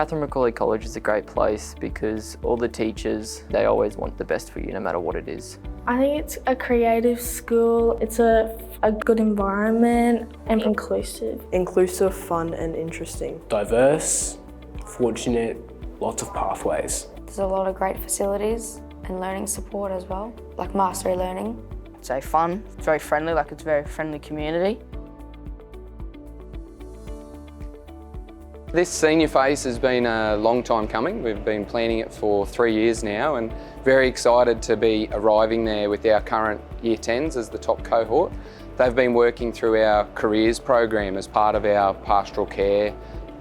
Catherine McAuley College is a great place because all the teachers, they always want the best for you no matter what it is. I think it's a creative school. It's a good environment and inclusive. Inclusive, fun and interesting. Diverse, fortunate, lots of pathways. There's a lot of great facilities and learning support as well, like mastery learning. It's very fun, it's very friendly, it's a very friendly community. This senior phase has been a long time coming. We've been planning it for 3 years now and very excited to be arriving there with our current Year 10s as the top cohort. They've been working through our careers program as part of our pastoral care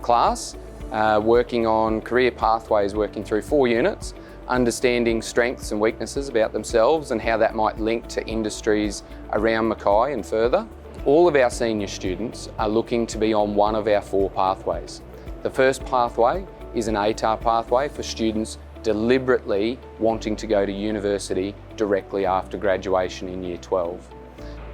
class, working on career pathways, working through 4 units, understanding strengths and weaknesses about themselves and how that might link to industries around Mackay and further. All of our senior students are looking to be on one of our 4 pathways. The first pathway is an ATAR pathway for students deliberately wanting to go to university directly after graduation in Year 12.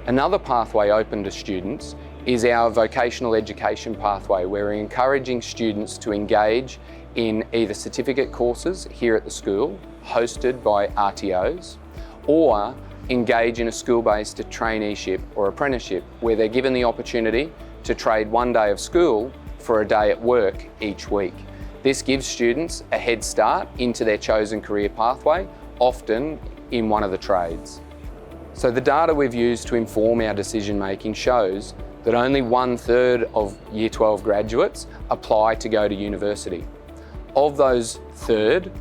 Another pathway open to students is our vocational education pathway, where we're encouraging students to engage in either certificate courses here at the school, hosted by RTOs, or engage in a school-based traineeship or apprenticeship, where they're given the opportunity to trade 1 day of school for a day at work each week. This gives students a head start into their chosen career pathway, often in one of the trades. So the data we've used to inform our decision making shows that only 1/3 of Year 12 graduates apply to go to university. Of those third,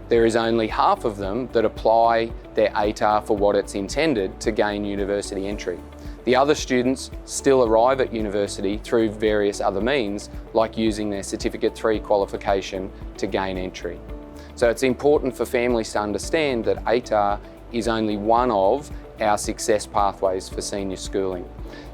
there is only half of them that apply their ATAR for what it's intended to gain university entry. The other students still arrive at university through various other means, like using their Certificate 3 qualification to gain entry. So it's important for families to understand that ATAR is only one of our success pathways for senior schooling.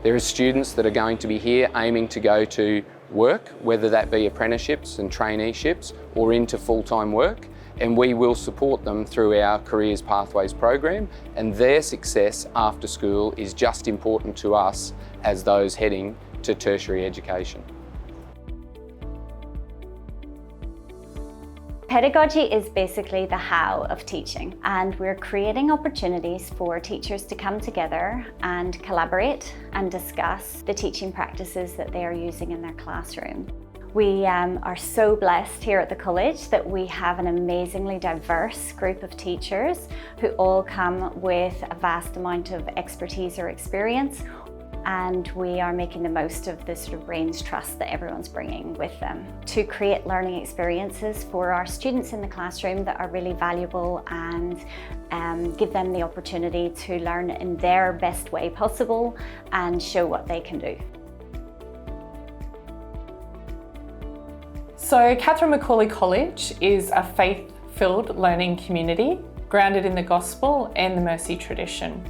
There are students that are going to be here aiming to go to work, whether that be apprenticeships and traineeships or into full-time work, and we will support them through our Careers Pathways program, and their success after school is just important to us as those heading to tertiary education. Pedagogy is basically the how of teaching, and we're creating opportunities for teachers to come together and collaborate and discuss the teaching practices that they are using in their classroom. We are so blessed here at the college that we have an amazingly diverse group of teachers who all come with a vast amount of expertise or experience, and we are making the most of the sort of brains trust that everyone's bringing with them to create learning experiences for our students in the classroom that are really valuable and give them the opportunity to learn in their best way possible and show what they can do. So Catherine McAuley College is a faith-filled learning community grounded in the gospel and the mercy tradition.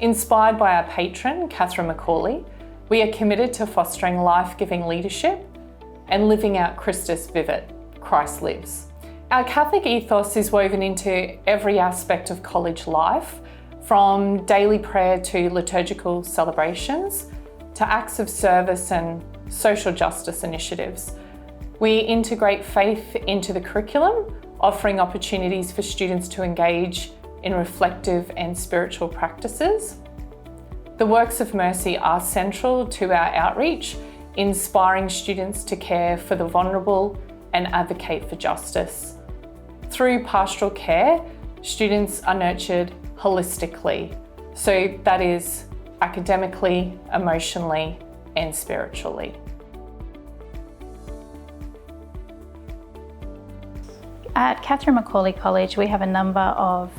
Inspired by our patron, Catherine McAuley, we are committed to fostering life-giving leadership and living out Christus Vivit, Christ lives. Our Catholic ethos is woven into every aspect of college life, from daily prayer to liturgical celebrations, to acts of service and social justice initiatives. We integrate faith into the curriculum, offering opportunities for students to engage in reflective and spiritual practices. The works of mercy are central to our outreach, inspiring students to care for the vulnerable and advocate for justice. Through pastoral care, students are nurtured holistically, so that is academically, emotionally, and spiritually. At Catherine McAuley College, we have a number of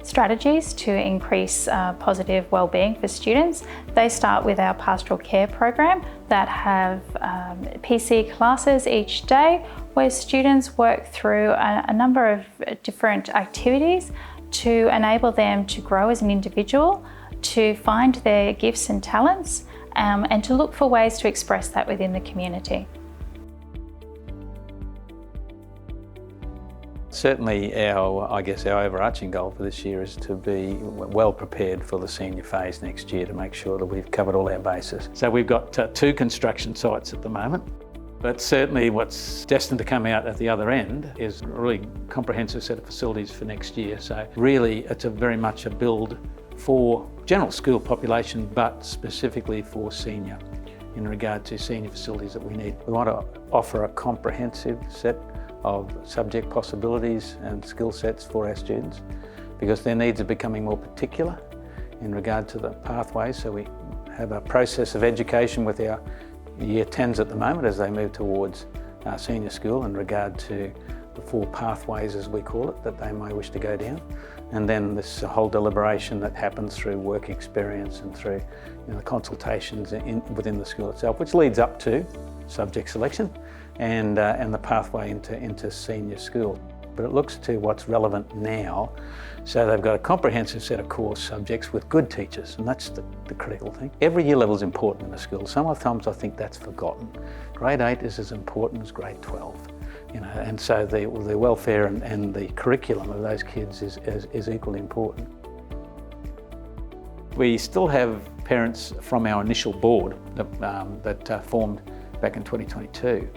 strategies to increase positive wellbeing for students. They start with our pastoral care program that have PC classes each day, where students work through a number of different activities to enable them to grow as an individual, to find their gifts and talents, and to look for ways to express that within the community. Certainly our overarching goal for this year is to be well prepared for the senior phase next year, to make sure that we've covered all our bases. So we've got 2 construction sites at the moment. But certainly what's destined to come out at the other end is a really comprehensive set of facilities for next year. So really it's very much a build for general school population, but specifically for senior, in regard to senior facilities that we need. We want to offer a comprehensive set of subject possibilities and skill sets for our students, because their needs are becoming more particular in regard to the pathways. So we have a process of education with our Year 10s at the moment as they move towards senior school in regard to the 4 pathways, as we call it, that they may wish to go down. And then this whole deliberation that happens through work experience and through the consultations within the school itself, which leads up to subject selection and the pathway into senior school. But it looks to what's relevant now. So they've got a comprehensive set of core subjects with good teachers, and that's the critical thing. Every year level is important in a school. Sometimes I think that's forgotten. Grade 8 is as important as grade 12. And so the welfare and the curriculum of those kids is equally important. We still have parents from our initial board that formed back in 2022,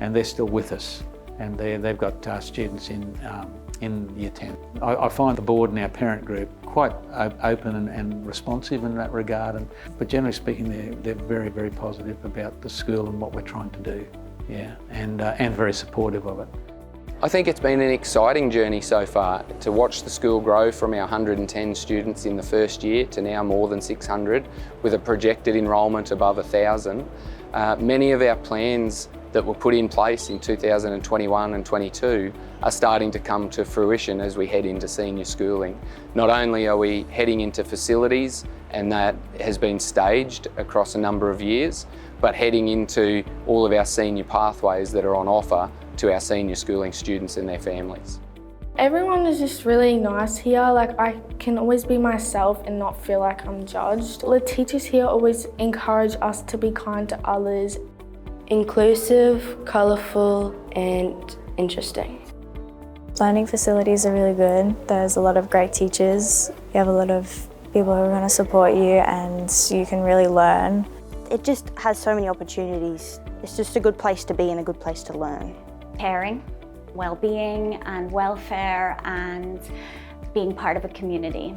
and they're still with us. And they've got students in Year 10. I find the board and our parent group quite open and responsive in that regard, but generally speaking they're very, very positive about the school and what we're trying to do, and very supportive of it. I think it's been an exciting journey so far to watch the school grow from our 110 students in the first year to now more than 600 with a projected enrolment above 1,000. Many of our plans that were put in place in 2021 and 22 are starting to come to fruition as we head into senior schooling. Not only are we heading into facilities, and that has been staged across a number of years, but heading into all of our senior pathways that are on offer to our senior schooling students and their families. Everyone is just really nice here. Like, I can always be myself and not feel like I'm judged. The teachers here always encourage us to be kind to others. Inclusive, colourful and interesting. Learning facilities are really good. There's a lot of great teachers. You have a lot of people who are going to support you, and you can really learn. It just has so many opportunities. It's just a good place to be and a good place to learn. Caring, well-being and welfare and being part of a community.